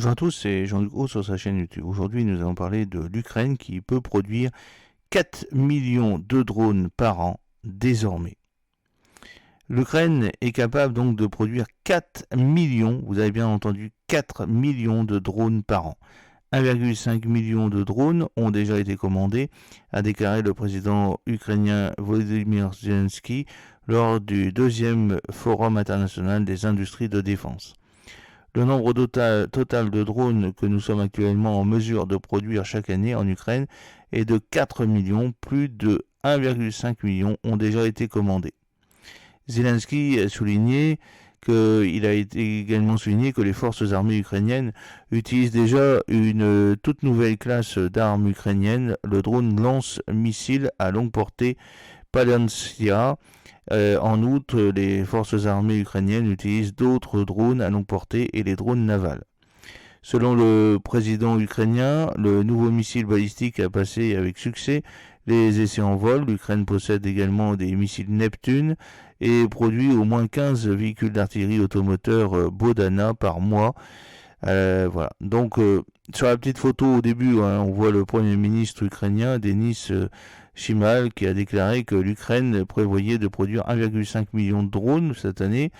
Bonjour à tous, c'est Jean-Luc Haut sur sa chaîne YouTube. Aujourd'hui, nous allons parler de l'Ukraine qui peut produire 4 millions de drones par an désormais. L'Ukraine est capable donc de produire 4 millions, vous avez bien entendu, 4 millions de drones par an. 1,5 million de drones ont déjà été commandés, a déclaré le président ukrainien Volodymyr Zelensky lors du deuxième Forum international des industries de défense. Le nombre total de drones que nous sommes actuellement en mesure de produire chaque année en Ukraine est de 4 millions, plus de 1,5 million ont déjà été commandés. Zelensky a souligné qu'il a également souligné que les forces armées ukrainiennes utilisent déjà une toute nouvelle classe d'armes ukrainiennes, le drone lance-missile à longue portée Palancia. En outre, les forces armées ukrainiennes utilisent d'autres drones à longue portée et les drones navals. Selon le président ukrainien, le nouveau missile balistique a passé avec succès les essais en vol. L'Ukraine possède également des missiles Neptune et produit au moins 15 véhicules d'artillerie automoteurs Bodana par mois. Voilà. Donc, sur la petite photo au début, on voit le premier ministre ukrainien, Denis Shimal, qui a déclaré que l'Ukraine prévoyait de produire 1,5 million de drones cette année.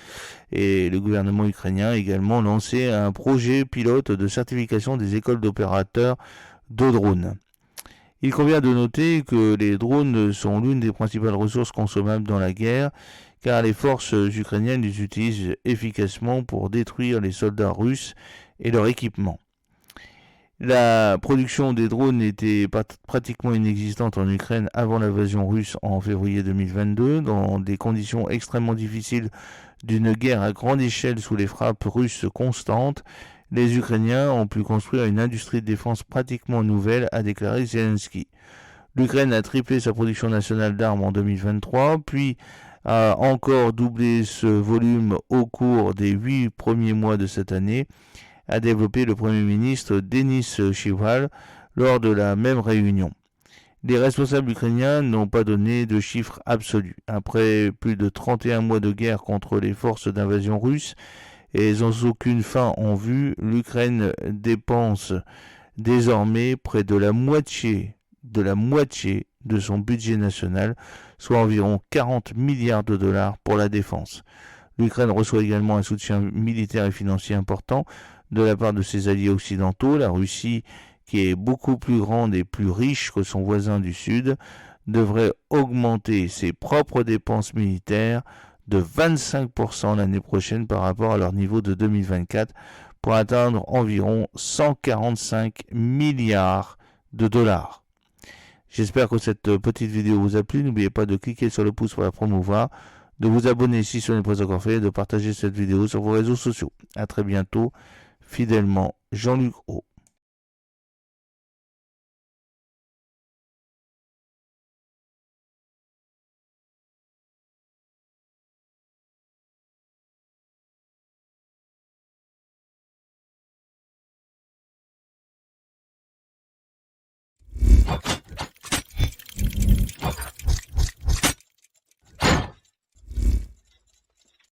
Et le gouvernement ukrainien a également lancé un projet pilote de certification des écoles d'opérateurs de drones. Il convient de noter que les drones sont l'une des principales ressources consommables dans la guerre, car les forces ukrainiennes les utilisent efficacement pour détruire les soldats russes et leur équipement. La production des drones était pratiquement inexistante en Ukraine avant l'invasion russe en février 2022, dans des conditions extrêmement difficiles d'une guerre à grande échelle sous les frappes russes constantes. Les Ukrainiens ont pu construire une industrie de défense pratiquement nouvelle, a déclaré Zelensky. L'Ukraine a triplé sa production nationale d'armes en 2023, puis a encore doublé ce volume au cours des 8 premiers mois de cette année, a développé le Premier ministre Denis Shival lors de la même réunion. Les responsables ukrainiens n'ont pas donné de chiffres absolus. Après plus de 31 mois de guerre contre les forces d'invasion russes et sans aucune fin en vue, l'Ukraine dépense désormais près de la moitié de son budget national, soit environ 40 milliards de dollars pour la défense. L'Ukraine reçoit également un soutien militaire et financier important de la part de ses alliés occidentaux. La Russie, qui est beaucoup plus grande et plus riche que son voisin du Sud, devrait augmenter ses propres dépenses militaires de 25% l'année prochaine par rapport à leur niveau de 2024 pour atteindre environ 145 milliards de dollars. J'espère que cette petite vidéo vous a plu. N'oubliez pas de cliquer sur le pouce pour la promouvoir, de vous abonner si ce n'est pas encore fait et de partager cette vidéo sur vos réseaux sociaux. A très bientôt. Fidèlement, Jean-Luc Haut.